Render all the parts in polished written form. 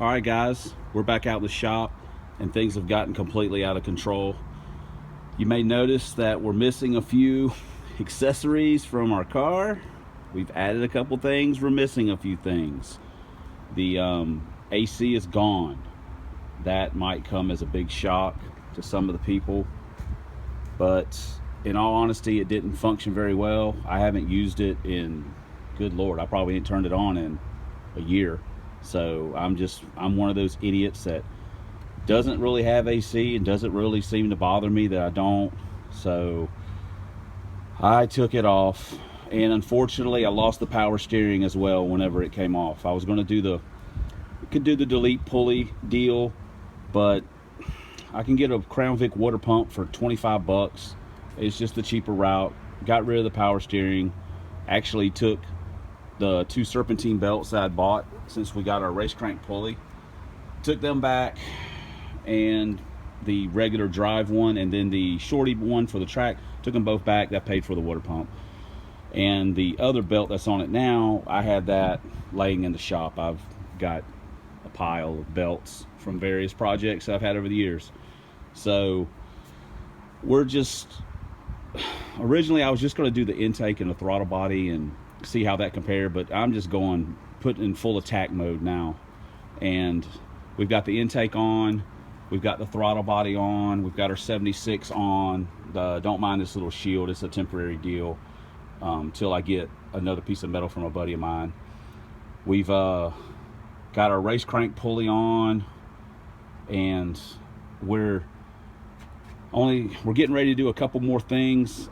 All right, guys, we're back out in the shop and things have gotten completely out of control. You may notice that we're missing a few accessories from our car. We've added a couple things, we're missing a few things. The AC is gone. That might come as a big shock to some of the people, but in all honesty, it didn't function very well. I haven't used it in, good Lord, I probably ain't turned it on in a year. So I'm one of those idiots that doesn't really have AC and doesn't really seem to bother me that I don't. So I took it off, and unfortunately I lost the power steering as well whenever it came off. I was going to could do the delete pulley deal, but I can get a Crown Vic water pump for 25 bucks. It's just the cheaper route. Got rid of the power steering. Actually took the 2 serpentine belts that I bought since we got our race crank pulley, took them back, and the regular drive one and then the shorty one for the track, took them both back. That paid for the water pump. And the other belt that's on it now, I had that laying in the shop. I've got a pile of belts from various projects I've had over the years. So we're just, originally I was just going to do the intake and the throttle body and see how that compared, but I'm just putting in full attack mode now. And we've got the intake on, we've got the throttle body on, we've got our 76 on. Don't mind this little shield, it's a temporary deal till I get another piece of metal from a buddy of mine. We've got our race crank pulley on, and we're getting ready to do a couple more things.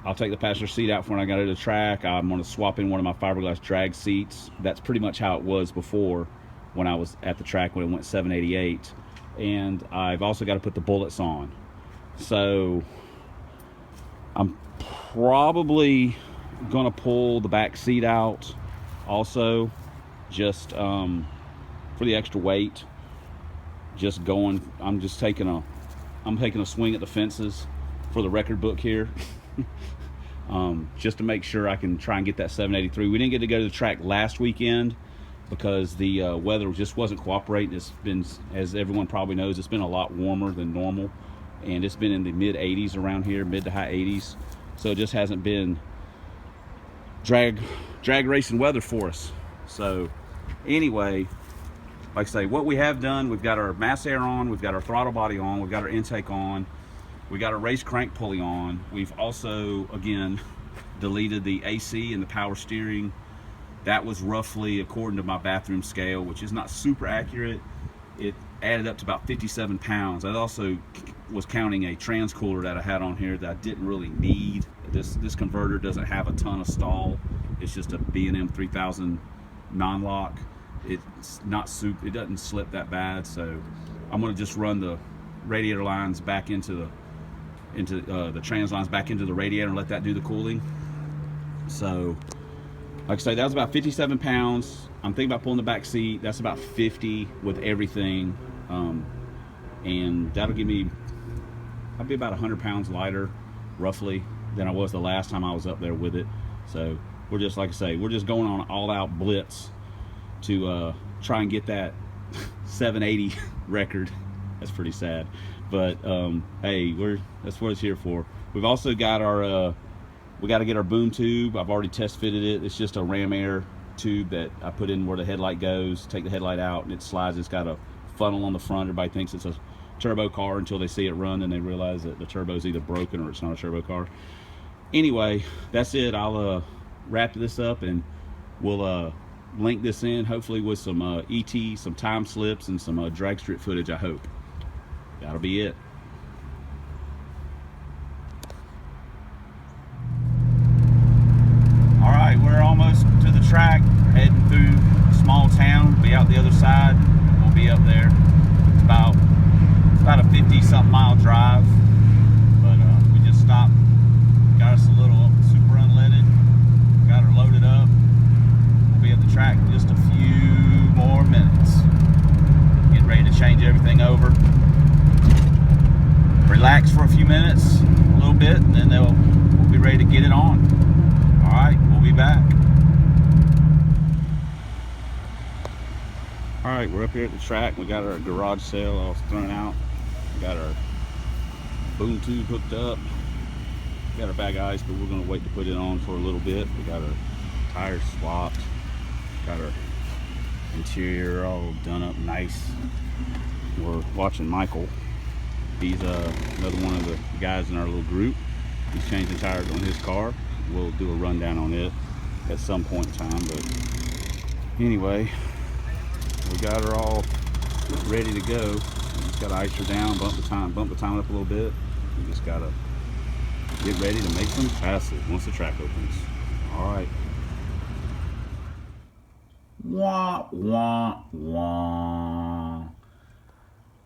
I'll take the passenger seat out for when I got to the track. I'm going to swap in one of my fiberglass drag seats. That's pretty much how it was before when I was at the track when it went 788. And I've also got to put the bullets on. So I'm probably going to pull the back seat out also, just for the extra weight. I'm taking a swing at the fences for the record book here. Just to make sure I can try and get that 783. We didn't get to go to the track last weekend because the weather just wasn't cooperating. It's been, as everyone probably knows, it's been a lot warmer than normal, and it's been in the mid 80s around here, mid to high 80s. So it just hasn't been drag racing weather for us. So anyway, like I say, what we have done, we've got our mass air on, we've got our throttle body on, we've got our intake on, we got our race crank pulley on. We've also, again, deleted the AC and the power steering. That was roughly, according to my bathroom scale, which is not super accurate, it added up to about 57 pounds. I also was counting a transcooler that I had on here that I didn't really need. This converter doesn't have a ton of stall. It's just a B&M 3000 non-lock. It's not super, it doesn't slip that bad, so I'm going to just run the radiator lines back into the trans lines back into the radiator and let that do the cooling. So like I say, that was about 57 pounds. I'm thinking about pulling the back seat. That's about 50 with everything, and that'll give me, I'll be about 100 pounds lighter roughly than I was the last time I was up there with it. So we're just, like I say, we're just going on an all-out blitz to try and get that 780 record. That's pretty sad, but hey, that's what it's here for. We've also got our we got to get our boom tube. I've already test fitted it. It's just a ram air tube that I put in where the headlight goes. Take the headlight out and it slides. It's got a funnel on the front. Everybody thinks it's a turbo car until they see it run and they realize that the turbo's either broken or it's not a turbo car. Anyway, that's it. I'll wrap this up and we'll link this in, hopefully with some ET, some time slips, and some drag strip footage, I hope. That'll be it. All right, we're almost to the track. We're heading through a small town. We'll be out the other side. We'll be up there. It's about a 50-something mile drive, but we just stopped. Got us a little super unleaded. Got her loaded up. We'll be at the track in just a few more minutes. Getting ready to change everything over. Relax for a few minutes, a little bit, and then we'll be ready to get it on. All right, we'll be back. All Alright, we're up here at the track. We got our garage sale all thrown out. We got our boom tube hooked up. We got our bag ice, but we're going to wait to put it on for a little bit. We got our tires swapped. Got our interior all done up nice. We're watching Michael. He's another one of the guys in our little group. He's changing tires on his car. We'll do a rundown on it at some point in time, but anyway, we got her all ready to go. We just gotta ice her down, bump the time up a little bit. We just gotta get ready to make some passes once the track opens. All right. Wah, wah, wah.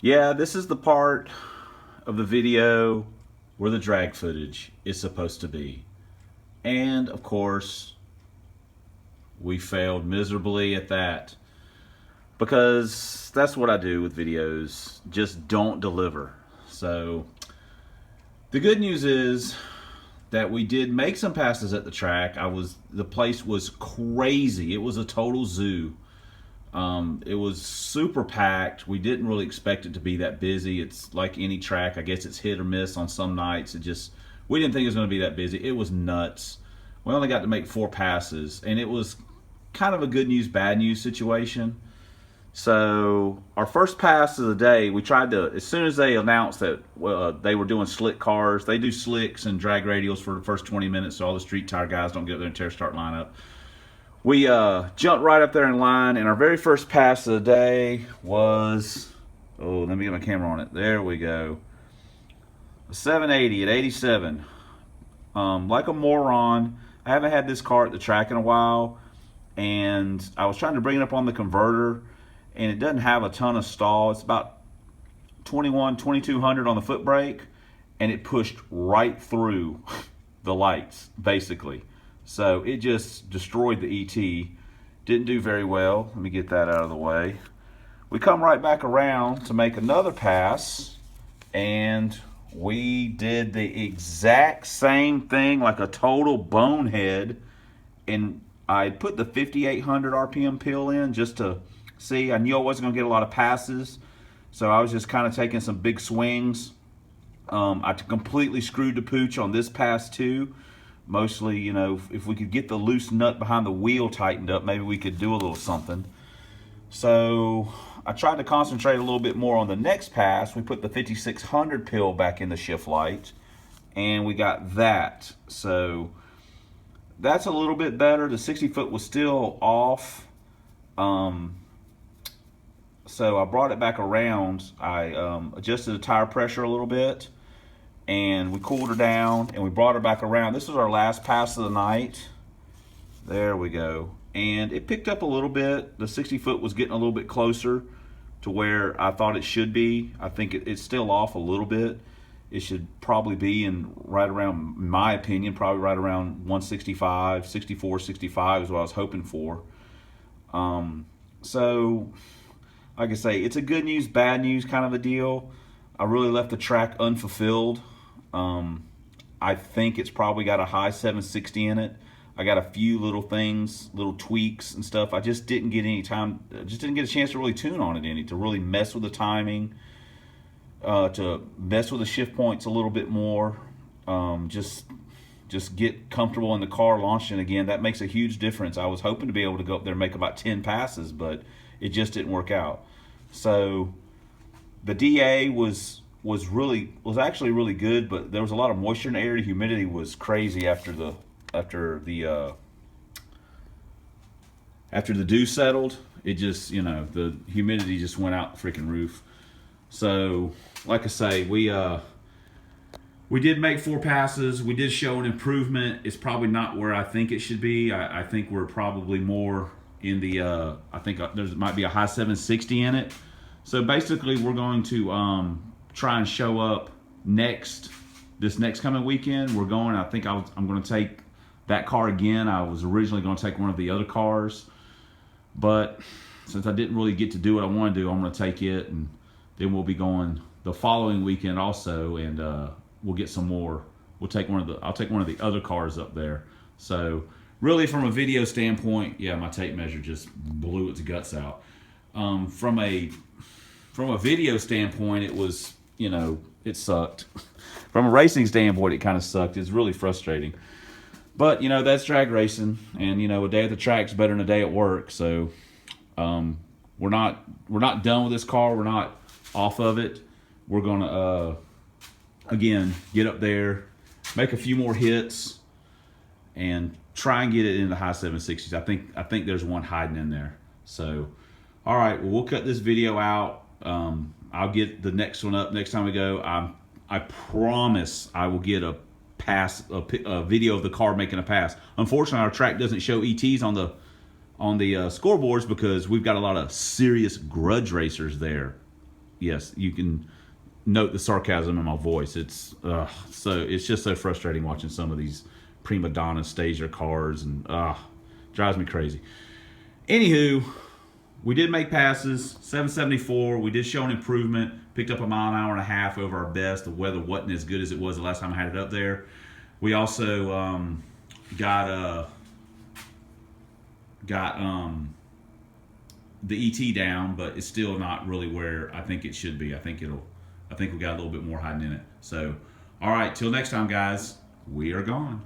Yeah, this is the part of the video where the drag footage is supposed to be. And of course, we failed miserably at that. Because that's what I do with videos, just don't deliver. So the good news is that we did make some passes at the track. The place was crazy. It was a total zoo. It was super packed. We didn't really expect it to be that busy. It's like any track. I guess it's hit or miss on some nights. We didn't think it was going to be that busy. It was nuts. We only got to make 4 passes, and it was kind of a good news, bad news situation. So our first pass of the day, we tried to, as soon as they announced that they were doing slick cars, they do slicks and drag radials for the first 20 minutes so all the street tire guys don't get up there and tear start line up. We jumped right up there in line, and our very first pass of the day was, oh, let me get my camera on it. There we go. A 780 at 87. Like a moron. I haven't had this car at the track in a while, and I was trying to bring it up on the converter, and it doesn't have a ton of stall. It's about 2200 on the foot brake, and it pushed right through the lights, basically. So it just destroyed the ET. Didn't do very well. Let me get that out of the way. We come right back around to make another pass, and we did the exact same thing like a total bonehead. And I put the 5800 RPM pill in just to see. I knew I wasn't going to get a lot of passes, so I was just kind of taking some big swings. I completely screwed the pooch on this pass too. Mostly, you know, if we could get the loose nut behind the wheel tightened up, maybe we could do a little something. So I tried to concentrate a little bit more on the next pass. We put the 5600 pill back in the shift light, and we got that. So that's a little bit better. The 60 foot was still off. So I brought it back around. I adjusted the tire pressure a little bit, and we cooled her down, and we brought her back around. This was our last pass of the night. There we go. And it picked up a little bit. The 60 foot was getting a little bit closer to where I thought it should be. I think it's still off a little bit. It should probably be in right around, in my opinion, probably right around 165, 64, 65 is what I was hoping for. So, like I say, it's a good news, bad news kind of a deal. I really left the track unfulfilled. I think it's probably got a high 760 in it. I got a few little things, little tweaks and stuff. I just didn't get any time, just didn't get a chance to really tune on it any, to really mess with the timing, to mess with the shift points a little bit more, just get comfortable in the car launching again. That makes a huge difference. I was hoping to be able to go up there and make about 10 passes, but it just didn't work out. So the DA was actually really good, but there was a lot of moisture in the air. The humidity was crazy after the dew settled. It just, you know, the humidity just went out the freaking roof. So, like I say, we did make 4 passes. We did show an improvement. It's probably not where I think it should be. I think we're probably more in the, I think there might be a high 760 in it. So basically we're going to try and show up this next coming weekend. We're going, I think I'm going to take that car again. I was originally going to take one of the other cars, but since I didn't really get to do what I want to do, I'm going to take it, and then we'll be going the following weekend also, and we'll get some more. I'll take one of the other cars up there. So really, from a video standpoint, yeah, my tape measure just blew its guts out. From a video standpoint, it was, it sucked. From a racing standpoint, it kind of sucked. It's really frustrating. But, that's drag racing, and, a day at the track's better than a day at work. So, we're not done with this car. We're not off of it. We're gonna again get up there, make a few more hits, and try and get it in the high 760s. I think there's one hiding in there. So, all right, well, we'll cut this video out. I'll get the next one up next time we go. I promise I will get a video of the car making a pass. Unfortunately, our track doesn't show ETs on the scoreboards because we've got a lot of serious grudge racers there. Yes, you can note the sarcasm in my voice. It's just so frustrating watching some of these prima donnas stage their cars, and drives me crazy. Anywho, we did make passes, 774. We did show an improvement. Picked up a mile an hour and a half over our best. The weather wasn't as good as it was the last time I had it up there. We also got the ET down, but it's still not really where I think it should be. I think we got a little bit more hiding in it. So, all right, till next time, guys. We are gone.